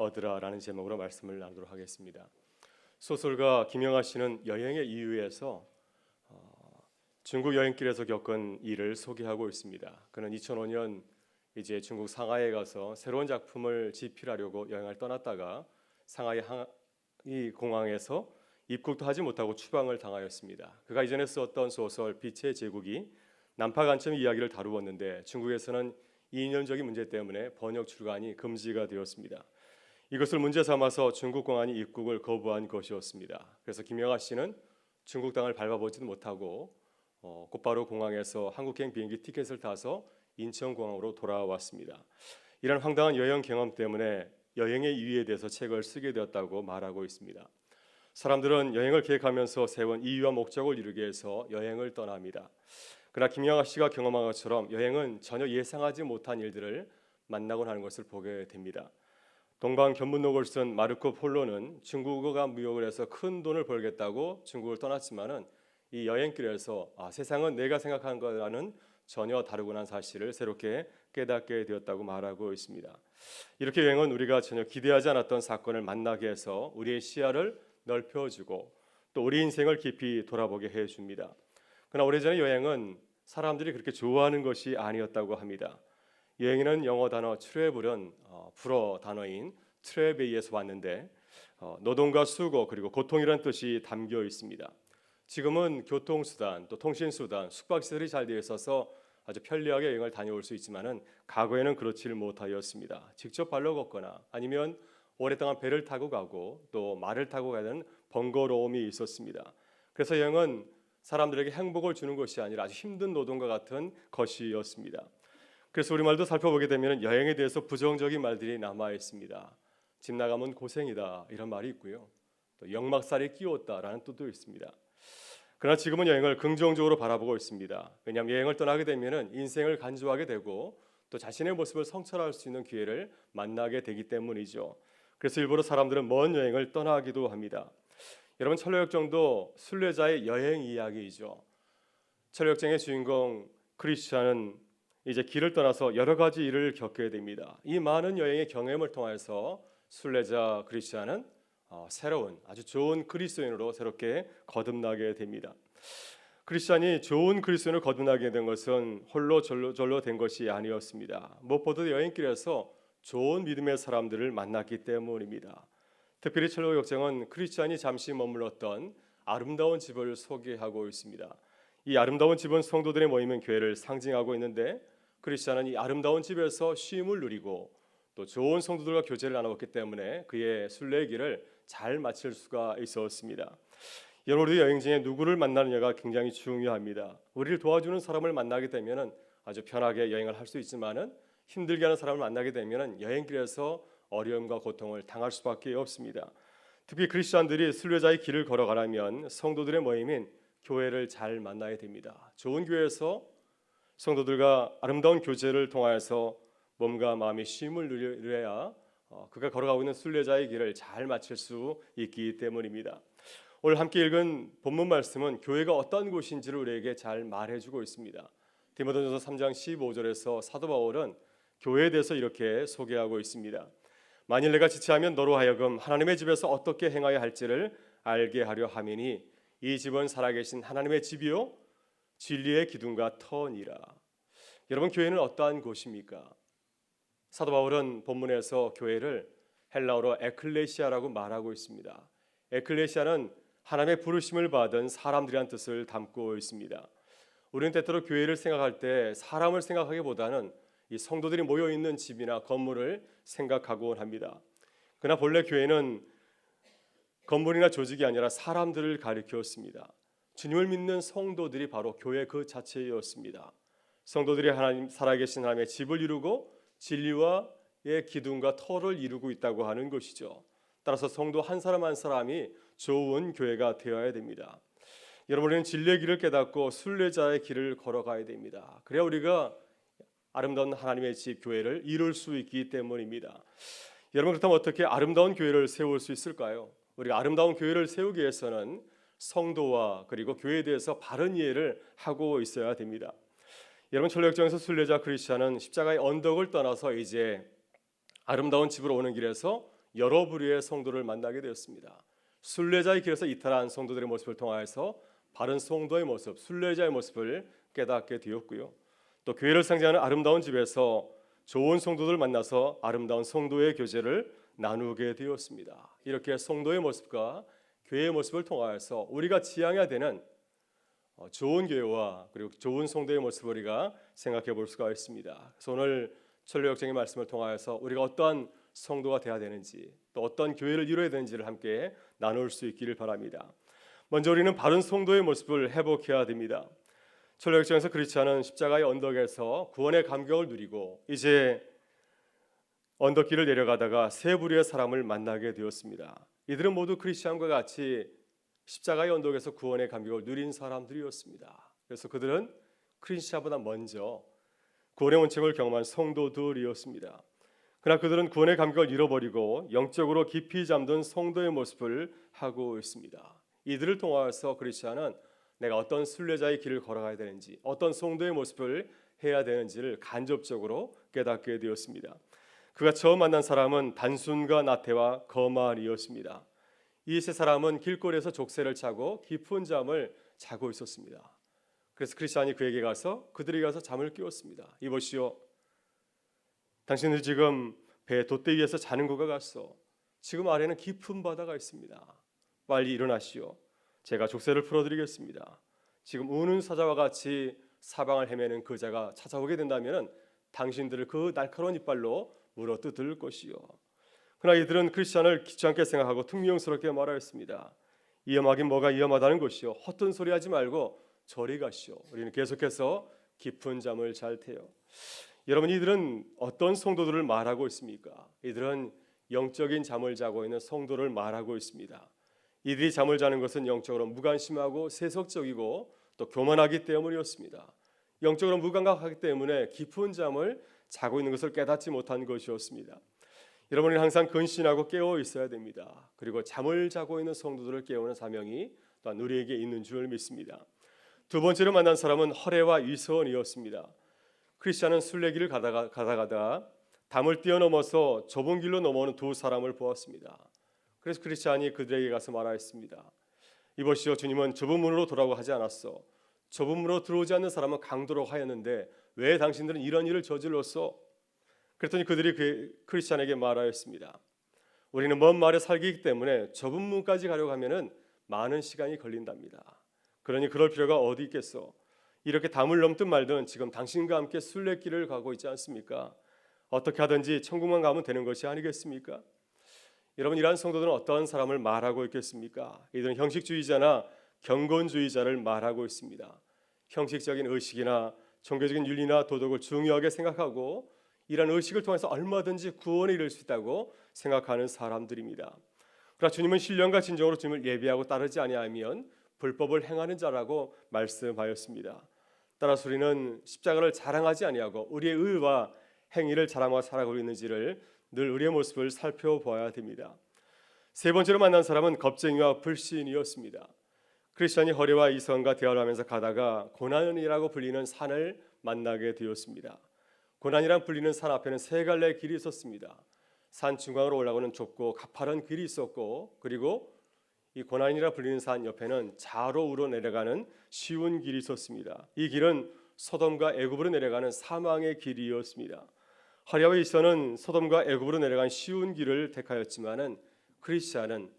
얻으라라는 제목으로 말씀을 나누도록 하겠습니다. 소설가 김영하 씨는 여행의 이유에서 중국 여행길에서 겪은 일을 소개하고 있습니다. 그는 2005년 이제 중국 상하이에 가서 새로운 작품을 집필하려고 여행을 떠났다가 상하이 공항에서 입국도 하지 못하고 추방을 당하였습니다. 그가 이전에 썼던 소설 빛의 제국이 난파 관점 이야기를 다루었는데 중국에서는 이념적인 문제 때문에 번역 출간이 금지가 되었습니다. 이것을 문제 삼아서 중국 공안이 입국을 거부한 것이었습니다. 그래서 김영하 씨는 중국 땅을 밟아보지도 못하고 곧바로 공항에서 한국행 비행기 티켓을 타서 인천공항으로 돌아왔습니다. 이런 황당한 여행 경험 때문에 여행의 이유에 대해서 책을 쓰게 되었다고 말하고 있습니다. 사람들은 여행을 계획하면서 세운 이유와 목적을 이루기 위해서 여행을 떠납니다. 그러나 김영하 씨가 경험한 것처럼 여행은 전혀 예상하지 못한 일들을 만나곤 하는 것을 보게 됩니다. 동방 견문록을 쓴 마르코 폴로는 중국어가 무역을 해서 큰 돈을 벌겠다고 중국을 떠났지만은 이 여행길에서 세상은 내가 생각한 것과는 전혀 다르구나 사실을 새롭게 깨닫게 되었다고 말하고 있습니다. 이렇게 여행은 우리가 전혀 기대하지 않았던 사건을 만나게 해서 우리의 시야를 넓혀주고 또 우리 인생을 깊이 돌아보게 해줍니다. 그러나 오래전에 여행은 사람들이 그렇게 좋아하는 것이 아니었다고 합니다. 여행이라는 영어 단어 트래블은 불어 단어인 트래베이에서 왔는데 노동과 수고 그리고 고통이라는 뜻이 담겨 있습니다. 지금은 교통수단 또 통신수단 숙박시설이 잘 되어 있어서 아주 편리하게 여행을 다녀올 수 있지만은 과거에는 그렇지를 못하였습니다. 직접 발로 걷거나 아니면 오랫동안 배를 타고 가고 또 말을 타고 가는 번거로움이 있었습니다. 그래서 여행은 사람들에게 행복을 주는 것이 아니라 아주 힘든 노동과 같은 것이었습니다. 그래서 우리말도 살펴보게 되면 여행에 대해서 부정적인 말들이 남아 있습니다. 집 나가면 고생이다 이런 말이 있고요. 또 역막살이 끼웠다라는 뜻도 있습니다. 그러나 지금은 여행을 긍정적으로 바라보고 있습니다. 왜냐하면 여행을 떠나게 되면 인생을 간주하게 되고 또 자신의 모습을 성찰할 수 있는 기회를 만나게 되기 때문이죠. 그래서 일부러 사람들은 먼 여행을 떠나기도 합니다. 여러분 철로역정도 순례자의 여행 이야기이죠. 철로역정의 주인공 크리스찬은 이제 길을 떠나서 여러 가지 일을 겪게 됩니다. 이 많은 여행의 경험을 통해서 순례자 크리스찬은 새로운 아주 좋은 그리스도인으로 새롭게 거듭나게 됩니다. 크리스찬이 좋은 그리스도인으로 거듭나게 된 것은 홀로 절로 된 것이 아니었습니다. 무엇보다 여행길에서 좋은 믿음의 사람들을 만났기 때문입니다. 특별히 철로 역정은 크리스찬이 잠시 머물렀던 아름다운 집을 소개하고 있습니다. 이 아름다운 집은 성도들의 모이는 교회를 상징하고 있는데 크리스찬은 이 아름다운 집에서 쉼을 누리고 또 좋은 성도들과 교제를 나눴기 때문에 그의 순례의 길을 잘 마칠 수가 있었습니다. 여러분 우리 여행 중에 누구를 만나느냐가 굉장히 중요합니다. 우리를 도와주는 사람을 만나게 되면은 아주 편하게 여행을 할 수 있지만은 힘들게 하는 사람을 만나게 되면은 여행길에서 어려움과 고통을 당할 수밖에 없습니다. 특히 크리스천들이 순례자의 길을 걸어가려면 성도들의 모임인 교회를 잘 만나야 됩니다. 좋은 교회에서 성도들과 아름다운 교제를 통하여서 몸과 마음이 쉼을 누려야 그가 걸어가고 있는 순례자의 길을 잘 마칠 수 있기 때문입니다. 오늘 함께 읽은 본문 말씀은 교회가 어떤 곳인지를 우리에게 잘 말해주고 있습니다. 디모데전서 3장 15절에서 사도 바울은 교회에 대해서 이렇게 소개하고 있습니다. 만일 내가 지체하면 너로 하여금 하나님의 집에서 어떻게 행하여 할지를 알게 하려 함이니 이 집은 살아계신 하나님의 집이요 진리의 기둥과 터니라. 여러분 교회는 어떠한 곳입니까? 사도 바울은 본문에서 교회를 헬라어로 에클레시아라고 말하고 있습니다. 에클레시아는 하나님의 부르심을 받은 사람들이란 뜻을 담고 있습니다. 우리는 때때로 교회를 생각할 때 사람을 생각하기보다는 이 성도들이 모여 있는 집이나 건물을 생각하곤 합니다. 그러나 본래 교회는 건물이나 조직이 아니라 사람들을 가리켰습니다. 주님을 믿는 성도들이 바로 교회 그 자체였습니다. 성도들이 하나님 살아계신 하나님의 집을 이루고 진리와의 기둥과 터를 이루고 있다고 하는 것이죠. 따라서 성도 한 사람 한 사람이 좋은 교회가 되어야 됩니다. 여러분은 진리의 길을 깨닫고 순례자의 길을 걸어가야 됩니다. 그래야 우리가 아름다운 하나님의 집 교회를 이룰 수 있기 때문입니다. 여러분 그렇다면 어떻게 아름다운 교회를 세울 수 있을까요? 우리가 아름다운 교회를 세우기 위해서는 성도와 그리고 교회에 대해서 바른 이해를 하고 있어야 됩니다. 여러분 철로역정에서 순례자 크리스찬은 십자가의 언덕을 떠나서 이제 아름다운 집으로 오는 길에서 여러 부류의 성도를 만나게 되었습니다. 순례자의 길에서 이탈한 성도들의 모습을 통하여서 바른 성도의 모습, 순례자의 모습을 깨닫게 되었고요. 또 교회를 상징하는 아름다운 집에서 좋은 성도들 만나서 아름다운 성도의 교제를 나누게 되었습니다. 이렇게 성도의 모습과 교회의 모습을 통하여서 우리가 지향해야 되는 좋은 교회와 그리고 좋은 성도의 모습을 우리가 생각해 볼 수가 있습니다. 그래서 오늘 철로역정의 말씀을 통하여서 우리가 어떠한 성도가 되어야 되는지 또 어떤 교회를 이루어야 되는지를 함께 나눌 수 있기를 바랍니다. 먼저 우리는 바른 성도의 모습을 회복해야 됩니다. 철로역정에서 크리스찬은 십자가의 언덕에서 구원의 감격을 누리고 이제 언덕길을 내려가다가 세 부류의 사람을 만나게 되었습니다. 이들은 모두 크리스찬과 같이 십자가의 언덕에서 구원의 감격을 누린 사람들이었습니다. 그래서 그들은 크리스찬보다 먼저 구원의 원칙을 경험한 성도들이었습니다. 그러나 그들은 구원의 감격을 잃어버리고 영적으로 깊이 잠든 성도의 모습을 하고 있습니다. 이들을 통하여서 크리스찬은 내가 어떤 순례자의 길을 걸어가야 되는지 어떤 성도의 모습을 해야 되는지를 간접적으로 깨닫게 되었습니다. 그가 처음 만난 사람은 단순과 나태와 거만이었습니다. 이 세 사람은 길거리에서 족쇄를 차고 깊은 잠을 자고 있었습니다. 그래서 크리스찬이 그에게 가서 그들에게 가서 잠을 깨웠습니다. 이보시오, 당신들 지금 배 돛대 위에서 자는 것과 같소. 지금 아래는 깊은 바다가 있습니다. 빨리 일어나시오. 제가 족쇄를 풀어드리겠습니다. 지금 우는 사자와 같이 사방을 헤매는 그 자가 찾아오게 된다면 당신들을 그 날카로운 이빨로 물어뜯을 것이요. 그러나 이들은 크리스찬을 귀찮게 생각하고 퉁명스럽게 말하였습니다. 위험하긴 뭐가 위험하다는 것이요. 헛된 소리 하지 말고 저리 가시오. 우리는 계속해서 깊은 잠을 잘 테요. 여러분, 이들은 어떤 성도들을 말하고 있습니까? 이들은 영적인 잠을 자고 있는 성도를 말하고 있습니다. 이들이 잠을 자는 것은 영적으로 무관심하고 세속적이고 또 교만하기 때문이었습니다. 영적으로 무감각하기 때문에 깊은 잠을 자고 있는 것을 깨닫지 못한 것이었습니다. 여러분이 항상 근신하고 깨어 있어야 됩니다. 그리고 잠을 자고 있는 성도들을 깨우는 사명이 또한 우리에게 있는 줄 믿습니다. 두 번째로 만난 사람은 허례와 위선이었습니다. 크리스찬은 순례길을 가다가 담을 뛰어넘어서 좁은 길로 넘어오는 두 사람을 보았습니다. 그래서 크리스찬이 그들에게 가서 말하였습니다. 이보시오, 주님은 좁은 문으로 돌아오고 하지 않았어. 좁은 문으로 들어오지 않는 사람은 강도로 하였는데 왜 당신들은 이런 일을 저질렀어? 그랬더니 그들이 크리스찬에게 말하였습니다. 우리는 먼 마을에 살기 때문에 좁은 문까지 가려고 하면은 많은 시간이 걸린답니다. 그러니 그럴 필요가 어디 있겠어? 이렇게 담을 넘든 말든 지금 당신과 함께 순례길을 가고 있지 않습니까? 어떻게 하든지 천국만 가면 되는 것이 아니겠습니까? 여러분, 이러한 성도들은 어떠한 사람을 말하고 있겠습니까? 이들은 형식주의자나 경건주의자를 말하고 있습니다. 형식적인 의식이나 종교적인 윤리나 도덕을 중요하게 생각하고 이러한 의식을 통해서 얼마든지 구원에 이를 수 있다고 생각하는 사람들입니다. 그러나 주님은 신령과 진정으로 주님을 예배하고 따르지 아니하면 불법을 행하는 자라고 말씀하였습니다. 따라서 우리는 십자가를 자랑하지 아니하고 우리의 의와 행위를 자랑하고 살아가고 있는지를 늘 우리의 모습을 살펴보아야 됩니다. 세 번째로 만난 사람은 겁쟁이와 불신이었습니다. 크리스찬이 허례와 이성과 대화를 하면서 가다가 고난이라고 불리는 산을 만나게 되었습니다. 고난이란 불리는 산 앞에는 세 갈래의 길이 있었습니다. 산 중앙으로 올라가는 좁고 가파른 길이 있었고, 그리고 이 고난이라 불리는 산 옆에는 좌로 우로 내려가는 쉬운 길이 있었습니다. 이 길은 소돔과 애굽으로 내려가는 사망의 길이었습니다. 허례와 이성은 소돔과 애굽으로 내려간 쉬운 길을 택하였지만은 크리스찬은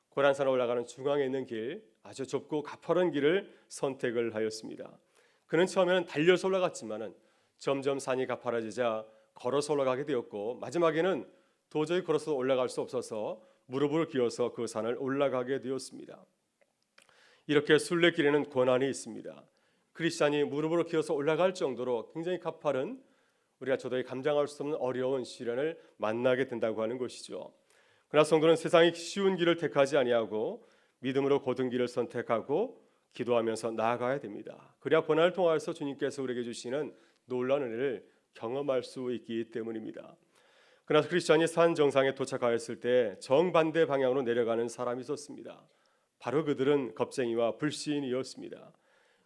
고난산에 올라가는 중앙에 있는 길, 아주 좁고 가파른 길을 선택을 하였습니다. 그는 처음에는 달려서 올라갔지만은 점점 산이 가파라지자 걸어서 올라가게 되었고, 마지막에는 도저히 걸어서 올라갈 수 없어서 무릎을 기어서 그 산을 올라가게 되었습니다. 이렇게 순례길에는 고난이 있습니다. 크리스찬이 무릎으로 기어서 올라갈 정도로 굉장히 가파른, 우리가 도저히 감당할 수 없는 어려운 시련을 만나게 된다고 하는 것이죠. 그러나 성도는 세상의 쉬운 길을 택하지 아니하고 믿음으로 곧은 길을 선택하고 기도하면서 나아가야 됩니다. 그래야 고난을 통하여서 주님께서 우리에게 주시는 놀라운 은혜를 경험할 수 있기 때문입니다. 그러나 크리스찬이 산 정상에 도착하였을 때 정반대 방향으로 내려가는 사람이 있었습니다. 바로 그들은 겁쟁이와 불신이었습니다.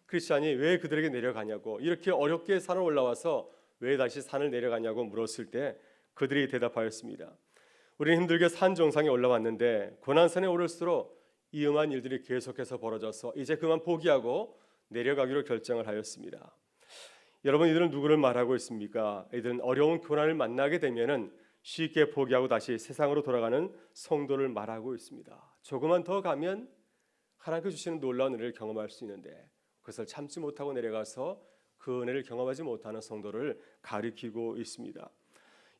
크리스찬이 왜 그들에게 내려가냐고, 이렇게 어렵게 산을 올라와서 왜 다시 산을 내려가냐고 물었을 때 그들이 대답하였습니다. 우리는 힘들게 산 정상에 올라왔는데 고난산에 오를수록 이음한 일들이 계속해서 벌어져서 이제 그만 포기하고 내려가기로 결정을 하였습니다. 여러분, 이들은 누구를 말하고 있습니까? 이들은 어려운 고난을 만나게 되면은 쉽게 포기하고 다시 세상으로 돌아가는 성도를 말하고 있습니다. 조금만 더 가면 하나님께 주시는 놀라운 은혜를 경험할 수 있는데 그것을 참지 못하고 내려가서 그 은혜를 경험하지 못하는 성도를 가리키고 있습니다.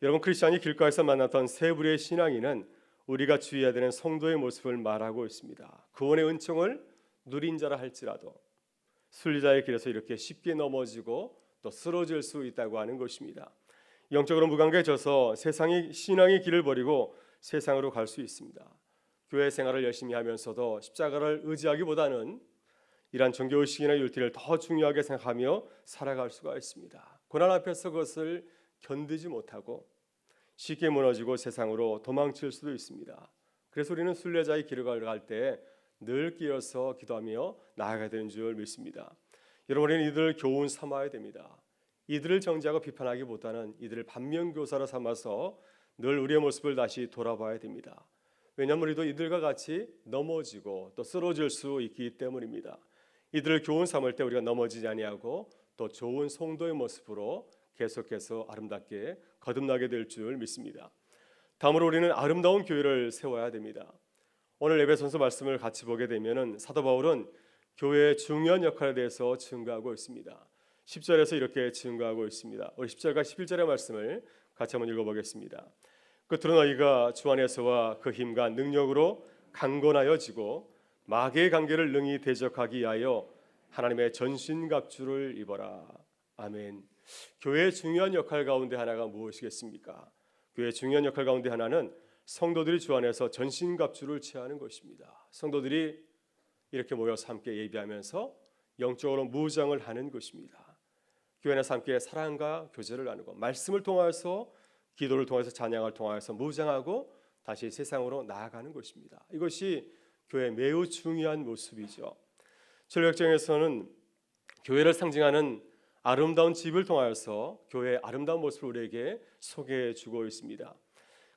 여러분, 크리스천이 길가에서 만났던 세 부류의 신앙인은 우리가 주의해야 되는 성도의 모습을 말하고 있습니다. 구원의 은총을 누린 자라 할지라도 순리자의 길에서 이렇게 쉽게 넘어지고 또 쓰러질 수 있다고 하는 것입니다. 영적으로 무관계해져서 세상의 신앙의 길을 버리고 세상으로 갈 수 있습니다. 교회 생활을 열심히 하면서도 십자가를 의지하기보다는 이러한 종교의식이나 율티를 더 중요하게 생각하며 살아갈 수가 있습니다. 고난 앞에서 그것을 견디지 못하고 쉽게 무너지고 세상으로 도망칠 수도 있습니다. 그래서 우리는 순례자의 길을 갈 때 늘 끼어서 기도하며 나아가야 되는 줄 믿습니다. 여러분은 이들을 교훈 삼아야 됩니다. 이들을 정죄하고 비판하기보다는 이들을 반면교사로 삼아서 늘 우리의 모습을 다시 돌아봐야 됩니다. 왜냐하면 우리도 이들과 같이 넘어지고 또 쓰러질 수 있기 때문입니다. 이들을 교훈 삼을 때 우리가 넘어지지 아니하고 또 좋은 성도의 모습으로 계속해서 아름답게 거듭나게 될 줄 믿습니다. 다음으로 우리는 아름다운 교회를 세워야 됩니다. 오늘 에베소서 말씀을 같이 보게 되면은 사도 바울은 교회의 중요한 역할에 대해서 증거하고 있습니다. 10절에서 이렇게 증거하고 있습니다. 우리 10절과 11절의 말씀을 같이 한번 읽어보겠습니다. 끝으로 너희가 주 안에서와 그 힘과 능력으로 강건하여지고 마귀의 관계를 능히 대적하기 위하여 하나님의 전신갑주를 입어라. 아멘. 교회의 중요한 역할 가운데 하나가 무엇이겠습니까? 교회의 중요한 역할 가운데 하나는 성도들이 주 안에서 전신갑주를 취하는 것입니다. 성도들이 이렇게 모여서 함께 예배하면서 영적으로 무장을 하는 것입니다. 교회 안에서 함께 사랑과 교제를 나누고 말씀을 통해서 기도를 통해서 찬양을 통해서 무장하고 다시 세상으로 나아가는 것입니다. 이것이 교회의 매우 중요한 모습이죠. 철학정에서는 교회를 상징하는 아름다운 집을 통하여서 교회의 아름다운 모습을 우리에게 소개해 주고 있습니다.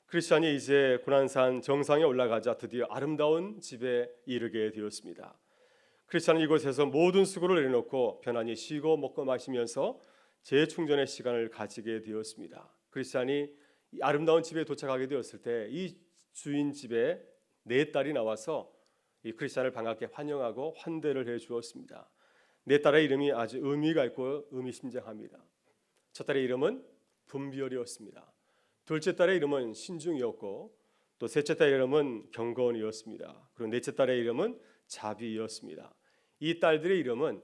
크리스천이 이제 고난산 정상에 올라가자 드디어 아름다운 집에 이르게 되었습니다. 크리스천은 이곳에서 모든 수고를 내려놓고 편안히 쉬고 먹고 마시면서 재충전의 시간을 가지게 되었습니다. 크리스천이 이 아름다운 집에 도착하게 되었을 때 이 주인 집에 네 딸이 나와서 이 크리스천을 반갑게 환영하고 환대를 해 주었습니다. 네 딸의 이름이 아주 의미가 있고 의미심장합니다. 첫 딸의 이름은 분별이었습니다. 둘째 딸의 이름은 신중이었고 또 셋째 딸의 이름은 경건이었습니다. 그리고 넷째 딸의 이름은 자비였습니다. 이 딸들의 이름은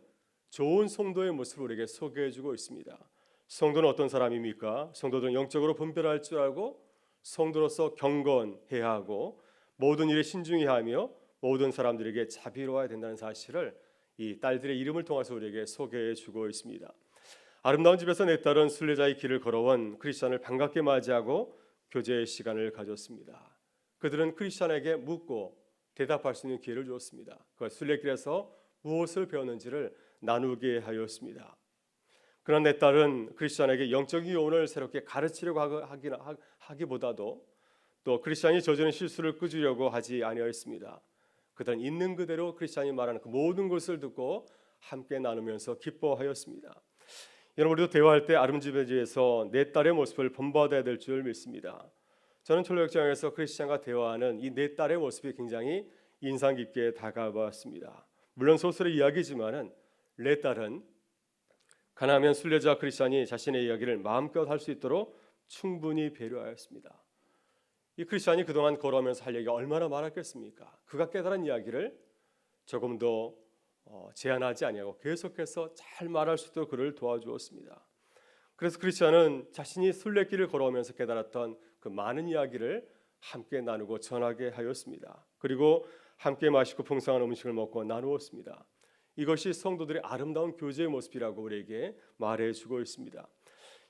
좋은 성도의 모습을 우리에게 소개해주고 있습니다. 성도는 어떤 사람입니까? 성도들은 영적으로 분별할 줄 알고 성도로서 경건해야 하고 모든 일에 신중해야 하며 모든 사람들에게 자비로워야 된다는 사실을 이 딸들의 이름을 통해서 우리에게 소개해주고 있습니다. 아름다운 집에서 내 딸은 순례자의 길을 걸어온 크리스천을 반갑게 맞이하고 교제의 시간을 가졌습니다. 그들은 크리스천에게 묻고 대답할 수 있는 기회를 주었습니다. 그 순례길에서 무엇을 배웠는지를 나누게 하였습니다. 그러나 내 딸은 크리스천에게 영적인 교훈을 새롭게 가르치려고 하기보다도 또 크리스천이 저지른 실수를 끄주려고 하지 아니하였습니다. 그들은 있는 그대로 크리스천이 말하는 그 모든 것을 듣고 함께 나누면서 기뻐하였습니다. 여러분, 우리도 대화할 때 아름집에 대해서 내 딸의 모습을 본받아야 될 줄 믿습니다. 저는 철로역장에서 크리스천과 대화하는 이 내 딸의 모습이 굉장히 인상 깊게 다가왔습니다. 물론 소설의 이야기지만은 내 딸은 가난하면 순례자 크리스천이 자신의 이야기를 마음껏 할 수 있도록 충분히 배려하였습니다. 이 크리스천이 그동안 걸어오면서 할 얘기가 얼마나 많았겠습니까? 그가 깨달은 이야기를 조금 더 제한하지 아니하고 계속해서 잘 말할 수 있도록 그를 도와주었습니다. 그래서 크리스천은 자신이 순례길을 걸어오면서 깨달았던 그 많은 이야기를 함께 나누고 전하게 하였습니다. 그리고 함께 맛있고 풍성한 음식을 먹고 나누었습니다. 이것이 성도들의 아름다운 교제의 모습이라고 우리에게 말해주고 있습니다.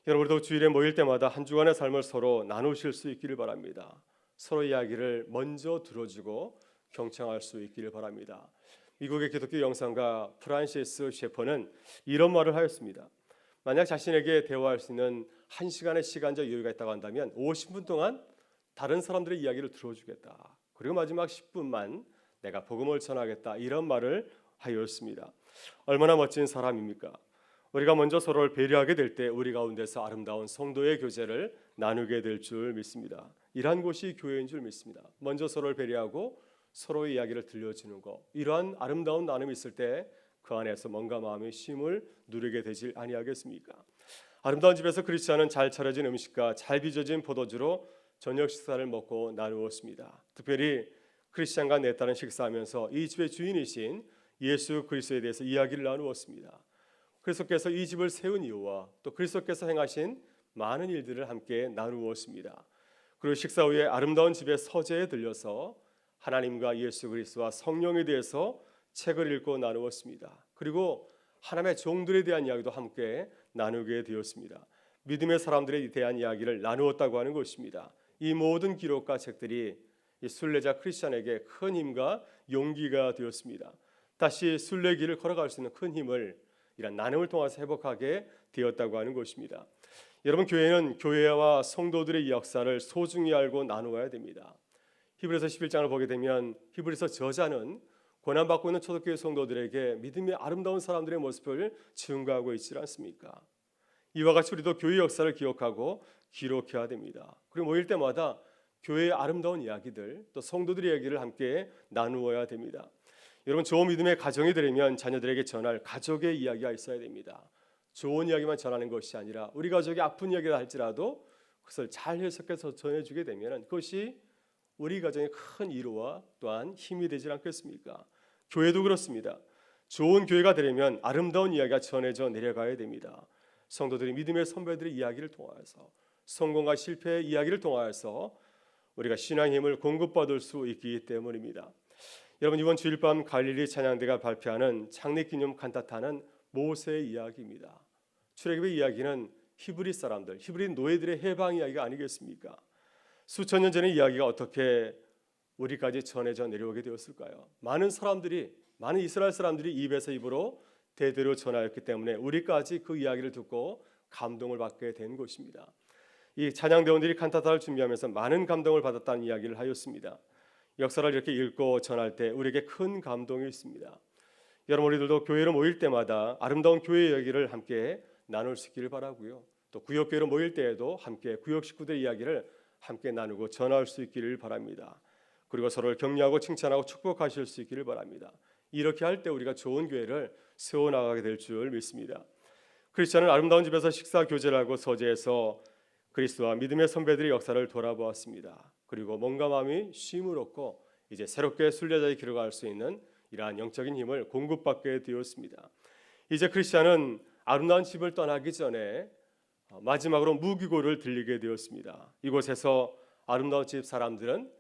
여러분도 주일에 모일 때마다 한 주간의 삶을 서로 나누실 수 있기를 바랍니다. 서로 이야기를 먼저 들어주고 경청할 수 있기를 바랍니다. 미국의 기독교 영상가 프란시스 셰퍼는 이런 말을 하였습니다. 만약 자신에게 대화할 수 있는 1시간의 시간적 여유가 있다고 한다면 50분 동안 다른 사람들의 이야기를 들어주겠다. 그리고 마지막 10분만 내가 복음을 전하겠다. 이런 말을 하였습니다. 얼마나 멋진 사람입니까? 우리가 먼저 서로를 배려하게 될 때 우리 가운데서 아름다운 성도의 교제를 나누게 될 줄 믿습니다. 이러한 곳이 교회인 줄 믿습니다. 먼저 서로를 배려하고 서로의 이야기를 들려주는 것, 이러한 아름다운 나눔이 있을 때 그 안에서 뭔가 마음의 쉼을 누리게 되질 아니하겠습니까? 아름다운 집에서 크리스찬은 잘 차려진 음식과 잘 빚어진 포도주로 저녁 식사를 먹고 나누었습니다. 특별히 크리스찬과 내 딸은 식사하면서 이 집의 주인이신 예수 그리스도에 대해서 이야기를 나누었습니다. 그리스도께서 이 집을 세운 이유와 또 그리스도께서 행하신 많은 일들을 함께 나누었습니다. 그리고 식사 후에 아름다운 집의 서재에 들려서 하나님과 예수 그리스도와 성령에 대해서 책을 읽고 나누었습니다. 그리고 하나님의 종들에 대한 이야기도 함께 나누게 되었습니다. 믿음의 사람들에 대한 이야기를 나누었다고 하는 것입니다. 이 모든 기록과 책들이 이 순례자 크리스찬에게 큰 힘과 용기가 되었습니다. 다시 순례길을 걸어갈 수 있는 큰 힘을 이런 나눔을 통해서 회복하게 되었다고 하는 것입니다. 여러분, 교회는 교회와 성도들의 역사를 소중히 알고 나누어야 됩니다. 히브리서 11장을 보게 되면 히브리서 저자는 고난받고 있는 초대교회 성도들에게 믿음의 아름다운 사람들의 모습을 증거하고 있지 않습니까? 이와 같이 우리도 교회 역사를 기억하고 기록해야 됩니다. 그리고 모일 때마다 교회의 아름다운 이야기들, 또 성도들의 이야기를 함께 나누어야 됩니다. 여러분, 좋은 믿음의 가정이 되려면 자녀들에게 전할 가족의 이야기가 있어야 됩니다. 좋은 이야기만 전하는 것이 아니라 우리 가족이 아픈 이야기를 할지라도 그것을 잘 해석해서 전해주게 되면 그것이 우리 가정의 큰 위로와 또한 힘이 되지 않겠습니까? 교회도 그렇습니다. 좋은 교회가 되려면 아름다운 이야기가 전해져 내려가야 됩니다. 성도들이 믿음의 선배들의 이야기를 통하여서 성공과 실패의 이야기를 통하여서 우리가 신앙의 힘을 공급받을 수 있기 때문입니다. 여러분, 이번 주일 밤 갈릴리 찬양대가 발표하는 창립기념 칸타타는 모세의 이야기입니다. 출애굽의 이야기는 히브리 사람들, 히브리 노예들의 해방 이야기가 아니겠습니까? 수천 년 전의 이야기가 어떻게 우리까지 전해져 내려오게 되었을까요? 많은 이스라엘 사람들이 입에서 입으로 대대로 전하였기 때문에 우리까지 그 이야기를 듣고 감동을 받게 된 것입니다. 이 찬양대원들이 칸타타를 준비하면서 많은 감동을 받았다는 이야기를 하였습니다. 역사를 이렇게 읽고 전할 때 우리에게 큰 감동이 있습니다. 여러분, 우리들도 교회로 모일 때마다 아름다운 교회 이야기를 함께 나눌 수 있기를 바라고요. 또 구역교회로 모일 때에도 함께 구역 식구들의 이야기를 함께 나누고 전할 수 있기를 바랍니다. 그리고 서로를 격려하고 칭찬하고 축복하실 수 있기를 바랍니다. 이렇게 할 때 우리가 좋은 교회를 세워나가게 될 줄 믿습니다. 크리스찬은 아름다운 집에서 식사 교제를 하고 서재에서 그리스도와 믿음의 선배들의 역사를 돌아보았습니다. 그리고 몸과 마음이 쉼을 얻고 이제 새롭게 순례자의 길을 갈 수 있는 이러한 영적인 힘을 공급받게 되었습니다. 이제 크리스찬은 아름다운 집을 떠나기 전에 마지막으로 무기고를 들리게 되었습니다. 이곳에서 아름다운 집 사람들은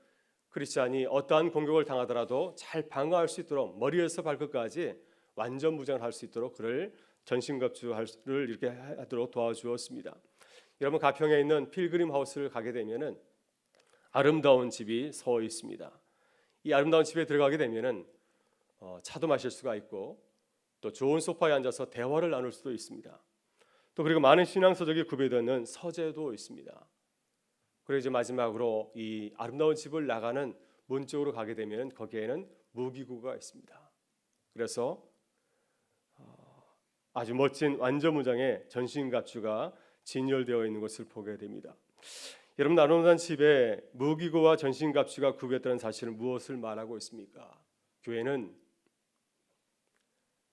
크리스찬이 어떠한 공격을 당하더라도 잘 방어할 수 있도록 머리에서 발끝까지 완전 무장을 할 수 있도록 그를 전신갑주를 이렇게 하도록 도와주었습니다. 여러분, 가평에 있는 필그림 하우스를 가게 되면은 아름다운 집이 서 있습니다. 이 아름다운 집에 들어가게 되면은 차도 마실 수가 있고 또 좋은 소파에 앉아서 대화를 나눌 수도 있습니다. 또 그리고 많은 신앙 서적이 구비되어 있는 서재도 있습니다. 그리고 이제 마지막으로 이 아름다운 집을 나가는 문 쪽으로 가게 되면 거기에는 무기고가 있습니다. 그래서 아주 멋진 완전무장의 전신갑주가 진열되어 있는 것을 보게 됩니다. 여러분, 아름다운 집에 무기고와 전신갑주가 구비했다는 사실은 무엇을 말하고 있습니까? 교회는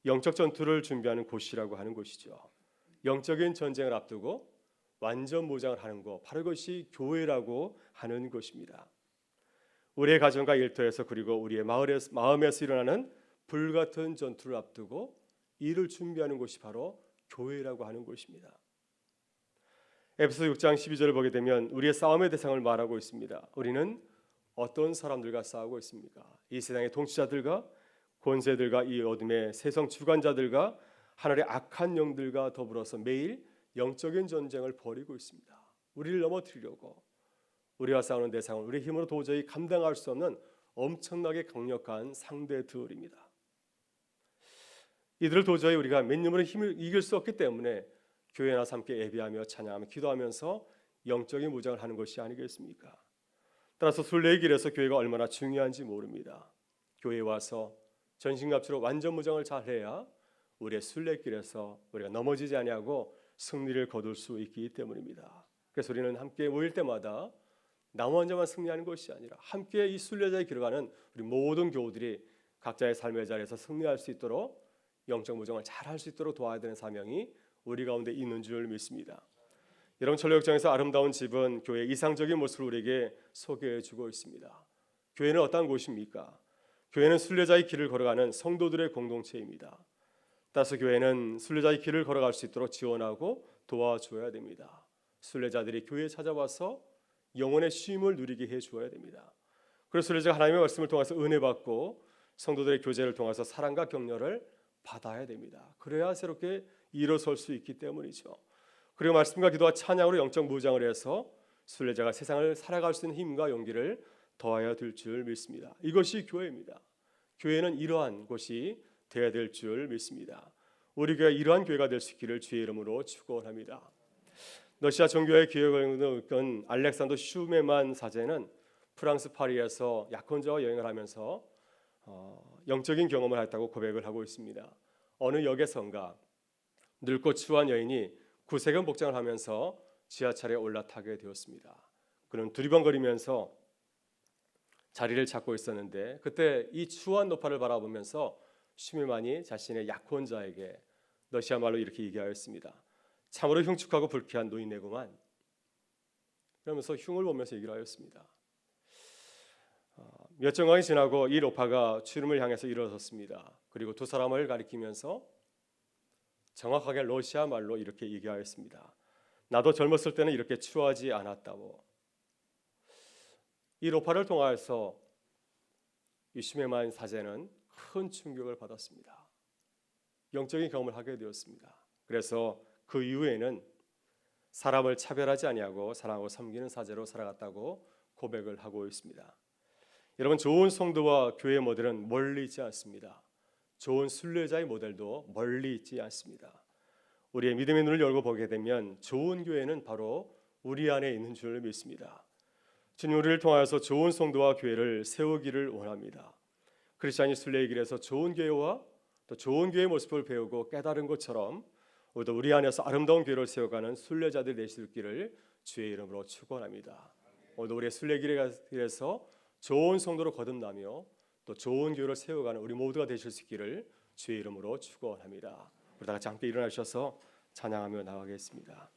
영적 전투를 준비하는 곳이라고 하는 것이죠. 영적인 전쟁을 앞두고 완전 무장을 하는 것, 바로 이것이 교회라고 하는 것입니다. 우리의 가정과 일터에서 그리고 우리의 마음에서 일어나는 불같은 전투를 앞두고 이를 준비하는 곳이 바로 교회라고 하는 것입니다. 에베소 6장 12절을 보게 되면 우리의 싸움의 대상을 말하고 있습니다. 우리는 어떤 사람들과 싸우고 있습니까? 이 세상의 통치자들과 권세들과 이 어둠의 세상 주관자들과 하늘의 악한 영들과 더불어서 매일 영적인 전쟁을 벌이고 있습니다. 우리를 넘어뜨리려고 우리와 싸우는 대상은 우리 힘으로 도저히 감당할 수 없는 엄청나게 강력한 상대들입니다. 이들을 도저히 우리가 맨몸으로 힘을 이길 수 없기 때문에 교회에 나서 함께 예배하며 찬양하며 기도하면서 영적인 무장을 하는 것이 아니겠습니까? 따라서 순례의 길에서 교회가 얼마나 중요한지 모릅니다. 교회에 와서 전신갑주로 완전 무장을 잘해야 우리의 순례길에서 우리가 넘어지지 아니하고 승리를 거둘 수 있기 때문입니다. 그래서 우리는 함께 모일 때마다 나 혼자만 승리하는 것이 아니라 함께 이 순례자의 길을 가는 우리 모든 교우들이 각자의 삶의 자리에서 승리할 수 있도록 영적 무장을 잘 할 수 있도록 도와야 되는 사명이 우리 가운데 있는 줄 믿습니다. 여러분, 전례역정에서 아름다운 집은 교회의 이상적인 모습을 우리에게 소개해 주고 있습니다. 교회는 어떤 곳입니까? 교회는 순례자의 길을 걸어가는 성도들의 공동체입니다. 따라서 교회는 순례자의 길을 걸어갈 수 있도록 지원하고 도와줘야 됩니다. 순례자들이 교회에 찾아와서 영혼의 쉼을 누리게 해주어야 됩니다. 그래서 순례자가 하나님의 말씀을 통해서 은혜 받고 성도들의 교제를 통해서 사랑과 격려를 받아야 됩니다. 그래야 새롭게 일어설 수 있기 때문이죠. 그리고 말씀과 기도와 찬양으로 영적 무장을 해서 순례자가 세상을 살아갈 수 있는 힘과 용기를 더하여 될 줄 믿습니다. 이것이 교회입니다. 교회는 이러한 곳이 되어야 될 줄 믿습니다. 우리 교회가 이러한 교회가 될 수 있기를 주의 이름으로 축원합니다. 러시아 정교회 기획을 이끈 알렉산더 슈메만 사제는 프랑스 파리에서 약혼자와 여행을 하면서 영적인 경험을 했다고 고백을 하고 있습니다. 어느 역에선가 늙고 추한 여인이 구색은 복장을 하면서 지하철에 올라타게 되었습니다. 그는 두리번거리면서 자리를 찾고 있었는데 그때 이 추한 노파를 바라보면서 슈메만이 자신의 약혼자에게 러시아 말로 이렇게 얘기하였습니다. 참으로 흉측하고 불쾌한 노인네구만. 그러면서 흉을 보면서 얘기를 하였습니다. 몇 정강이 지나고 이 노파가 추름을 향해서 일어섰습니다. 그리고 두 사람을 가리키면서 정확하게 러시아 말로 이렇게 얘기하였습니다. 나도 젊었을 때는 이렇게 추하지 않았다고. 이 노파를 통하여서 이 슈메만 사제는 큰 충격을 받았습니다. 영적인 경험을 하게 되었습니다. 그래서 그 이후에는 사람을 차별하지 아니하고 사랑하고 섬기는 사제로 살아갔다고 고백을 하고 있습니다. 여러분, 좋은 성도와 교회 모델은 멀리 있지 않습니다. 좋은 순례자의 모델도 멀리 있지 않습니다. 우리의 믿음의 눈을 열고 보게 되면 좋은 교회는 바로 우리 안에 있는 줄 믿습니다. 주님, 우리를 통하여서 좋은 성도와 교회를 세우기를 원합니다. 크리스찬이 순례의 길에서 좋은 교회와 또 좋은 교회의 모습을 배우고 깨달은 것처럼 우리도 우리 안에서 아름다운 교회를 세워가는 순례자들 되시기를 주의 이름으로 축원합니다. 오늘도 우리의 순례길에서 좋은 성도로 거듭나며 또 좋은 교회를 세워가는 우리 모두가 되실 수 있기를 주의 이름으로 축원합니다. 우리 다 같이 함께 일어나셔서 찬양하며 나가겠습니다.